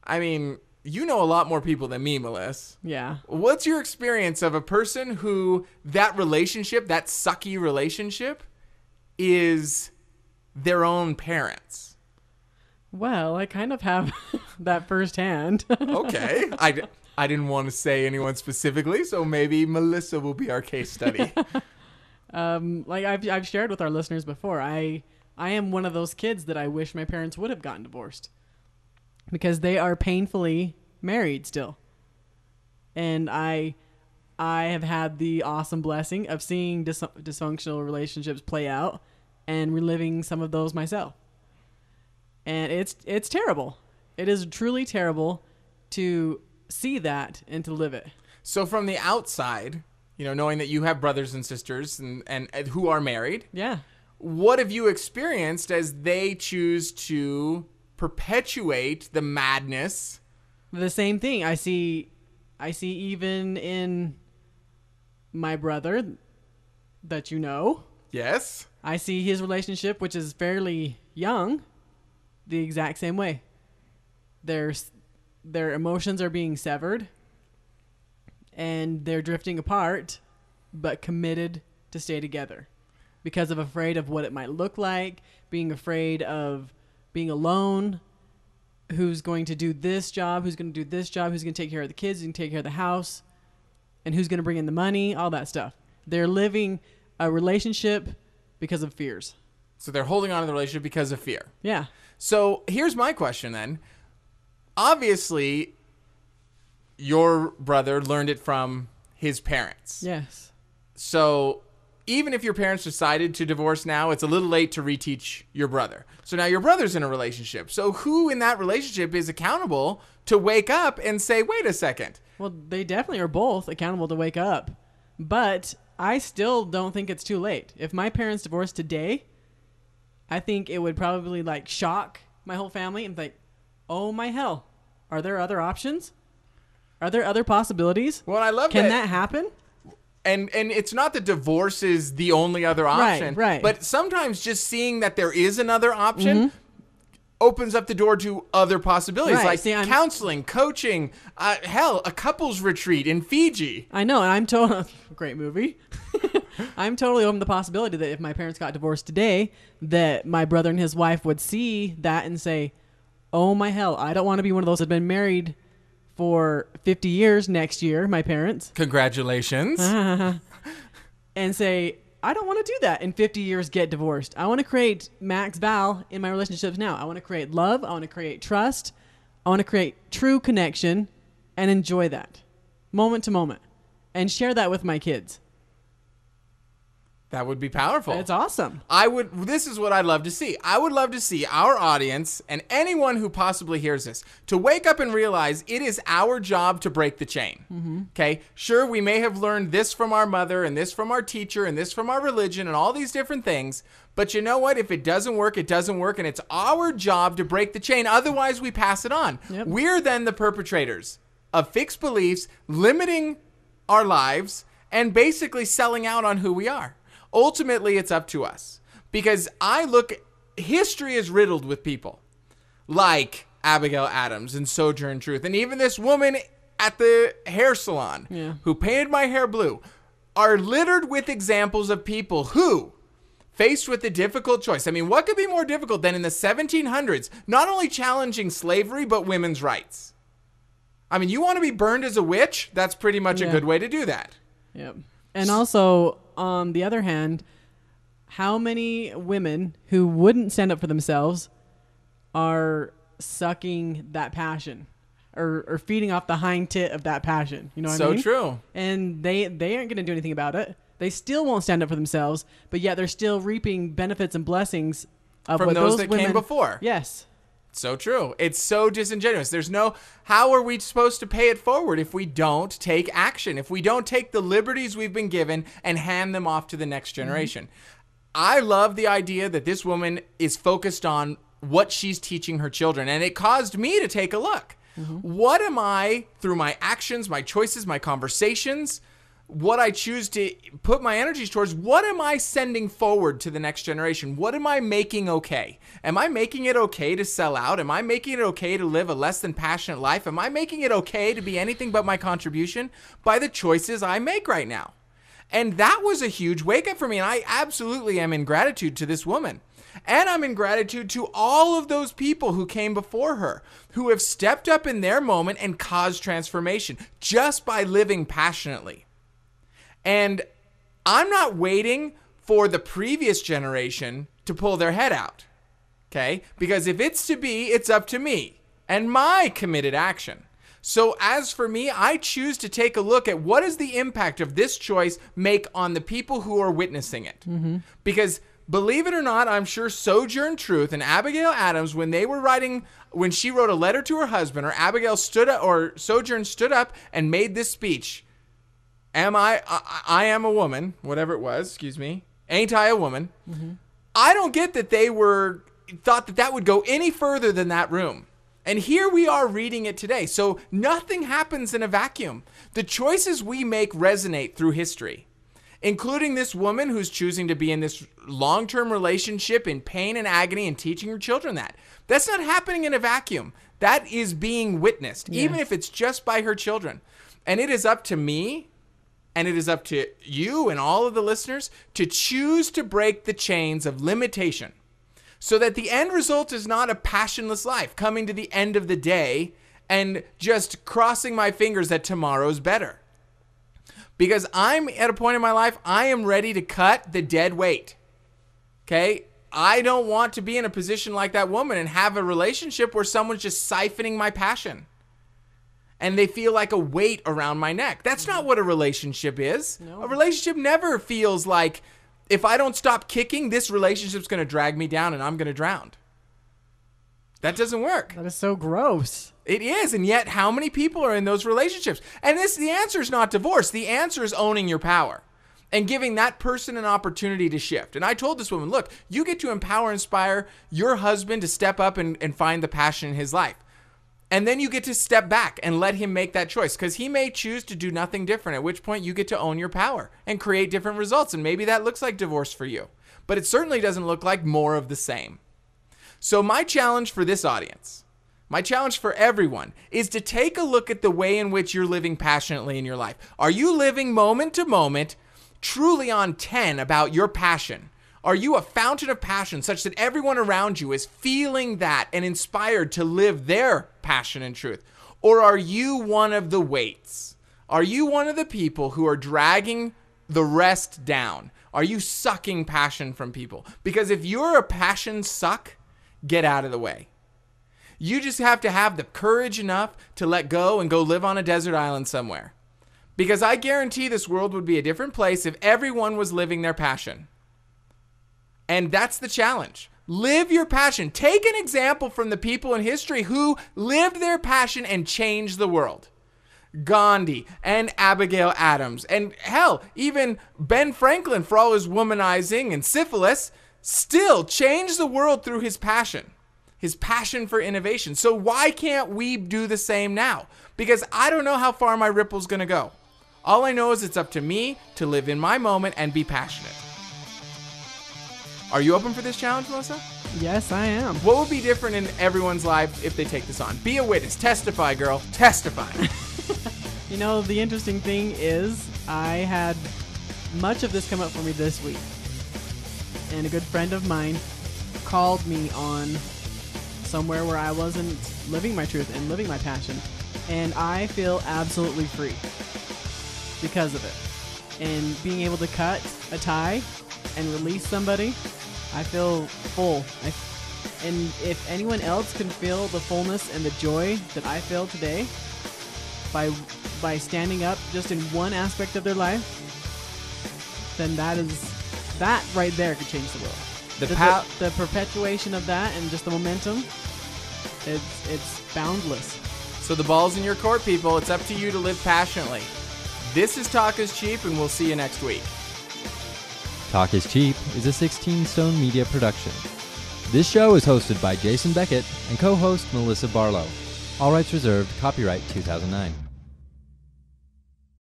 I mean, you know a lot more people than me, Melissa. Yeah. What's your experience of a person who that relationship, that sucky relationship, is their own parents? Well, I kind of have that firsthand. Okay. I didn't want to say anyone specifically, so maybe Melissa will be our case study. Like I've shared with our listeners before, I am one of those kids that I wish my parents would have gotten divorced because they are painfully married still. And I have had the awesome blessing of seeing dysfunctional relationships play out and reliving some of those myself. And it's terrible. It is truly terrible to see that and to live it. So from the outside, knowing that you have brothers and sisters and who are married, yeah, what have you experienced as they choose to perpetuate the madness? The same thing I see even in my brother that Yes. I see his relationship, which is fairly young, the exact same way. Their emotions are being severed and they're drifting apart, but committed to stay together because of afraid of what it might look like, being afraid of being alone, who's going to do this job, who's going to do this job, who's going to take care of the kids, who's going to take care of the house, and who's going to bring in the money, all that stuff. They're living a relationship because of fears. So they're holding on to the relationship because of fear. Yeah. So here's my question then. Obviously, your brother learned it from his parents. Yes. So even if your parents decided to divorce now, it's a little late to reteach your brother. So now your brother's in a relationship. So who in that relationship is accountable to wake up and say, wait a second? Well, they definitely are both accountable to wake up. But I still don't think it's too late. If my parents divorced today, I think it would probably shock my whole family and think, oh my hell, are there other options? Are there other possibilities? Well, I love Can that happen? And it's not that divorce is the only other option. Right. But sometimes just seeing that there is another option opens up the door to other possibilities, Right. like See, counseling, coaching, hell, a couples retreat in Fiji. I know, and I'm totally great movie. I'm totally open to the possibility that if my parents got divorced today, that my brother and his wife would see that and say, "Oh my hell, I don't want to be one of those that have been married for 50 years next year, my parents." Congratulations. And say, "I don't want to do that in 50 years, get divorced. I want to create max val in my relationships now. I want to create love. I want to create trust. I want to create true connection and enjoy that moment to moment and share that with my kids." That would be powerful. It's awesome. This is what I'd love to see. I would love to see our audience and anyone who possibly hears this to wake up and realize it is our job to break the chain. Okay? Sure, we may have learned this from our mother and this from our teacher and this from our religion and all these different things. But you know what? If it doesn't work, it doesn't work. And it's our job to break the chain. Otherwise, we pass it on. Yep. We're then the perpetrators of fixed beliefs, limiting our lives, and basically selling out on who we are. Ultimately, it's up to us, because history is riddled with people like Abigail Adams and Sojourner Truth, and even this woman at the hair salon who painted my hair blue, are littered with examples of people who, faced with a difficult choice. I mean, what could be more difficult than in the 1700s, not only challenging slavery, but women's rights? I mean, you want to be burned as a witch? That's pretty much a good way to do that. Yep. And also, on the other hand, how many women who wouldn't stand up for themselves are sucking that passion or feeding off the hind tit of that passion? You know what I mean? So true. And they aren't going to do anything about it. They still won't stand up for themselves, but yet they're still reaping benefits and blessings of from what those that women came before. Yes. So true. It's so disingenuous. How are we supposed to pay it forward if we don't take action, if we don't take the liberties we've been given and hand them off to the next generation? I love the idea that this woman is focused on what she's teaching her children, and it caused me to take a look. What am I, through my actions, my choices, my conversations, what I choose to put my energies towards, what am I sending forward to the next generation? What am I making okay? Am I making it okay to sell out? Am I making it okay to live a less than passionate life? Am I making it okay to be anything but my contribution by the choices I make right now? And that was a huge wake up for me. And I absolutely am in gratitude to this woman. And I'm in gratitude to all of those people who came before her, who have stepped up in their moment and caused transformation just by living passionately. And I'm not waiting for the previous generation to pull their head out, okay? Because if it's to be, it's up to me and my committed action. So as for me, I choose to take a look at what is the impact of this choice make on the people who are witnessing it. Mm-hmm. Because believe it or not, I'm sure Sojourn Truth and Abigail Adams, when she wrote a letter to her husband, or Abigail stood up, or Sojourn stood up and made this speech, I am a woman, whatever it was, excuse me, ain't I a woman? Mm-hmm. I don't get that they thought that would go any further than that room. And here we are reading it today. So nothing happens in a vacuum. The choices we make resonate through history, including this woman who's choosing to be in this long-term relationship in pain and agony and teaching her children that. That's not happening in a vacuum. That is being witnessed, yes, even if it's just by her children. And it is up to me, and it is up to you and all of the listeners to choose to break the chains of limitation so that the end result is not a passionless life, coming to the end of the day and just crossing my fingers that tomorrow's better. Because I'm at a point in my life, I am ready to cut the dead weight. Okay? I don't want to be in a position like that woman and have a relationship where someone's just siphoning my passion and they feel like a weight around my neck. That's not what a relationship is. No. A relationship never feels like, if I don't stop kicking, this relationship's going to drag me down and I'm going to drown. That doesn't work. That is so gross. It is, and yet how many people are in those relationships? And the answer is not divorce. The answer is owning your power and giving that person an opportunity to shift. And I told this woman, look, you get to empower, inspire your husband to step up and find the passion in his life. And then you get to step back and let him make that choice, because he may choose to do nothing different, at which point you get to own your power and create different results. And maybe that looks like divorce for you, but it certainly doesn't look like more of the same. So my challenge for this audience, my challenge for everyone, is to take a look at the way in which you're living passionately in your life. Are you living moment to moment, truly on 10 about your passion? Are you a fountain of passion such that everyone around you is feeling that and inspired to live their passion and truth? Or are you one of the weights? Are you one of the people who are dragging the rest down? Are you sucking passion from people? Because if you're a passion suck, get out of the way. You just have to have the courage enough to let go and go live on a desert island somewhere. Because I guarantee this world would be a different place if everyone was living their passion. And that's the challenge. Live your passion. Take an example from the people in history who lived their passion and changed the world. Gandhi and Abigail Adams, and hell, even Ben Franklin, for all his womanizing and syphilis, still changed the world through his passion for innovation. So why can't we do the same now? Because I don't know how far my ripple's going to go. All I know is it's up to me to live in my moment and be passionate. Are you open for this challenge, Melissa? Yes, I am. What would be different in everyone's life if they take this on? Be a witness. Testify, girl. Testify. You know, the interesting thing is I had much of this come up for me this week. And a good friend of mine called me on somewhere where I wasn't living my truth and living my passion. And I feel absolutely free because of it. And being able to cut a tie and release somebody, I feel full. And if anyone else can feel the fullness and the joy that I feel today by standing up just in one aspect of their life, then that right there could change the world. The perpetuation of that and just the momentum, it's boundless. So the ball's in your court, people. It's up to you to live passionately. This is Talk is Cheap, and we'll see you next week. Talk is Cheap is a 16 Stone Media production. This show is hosted by Jason Beckett and co-host Melissa Barlow. All rights reserved. Copyright 2009.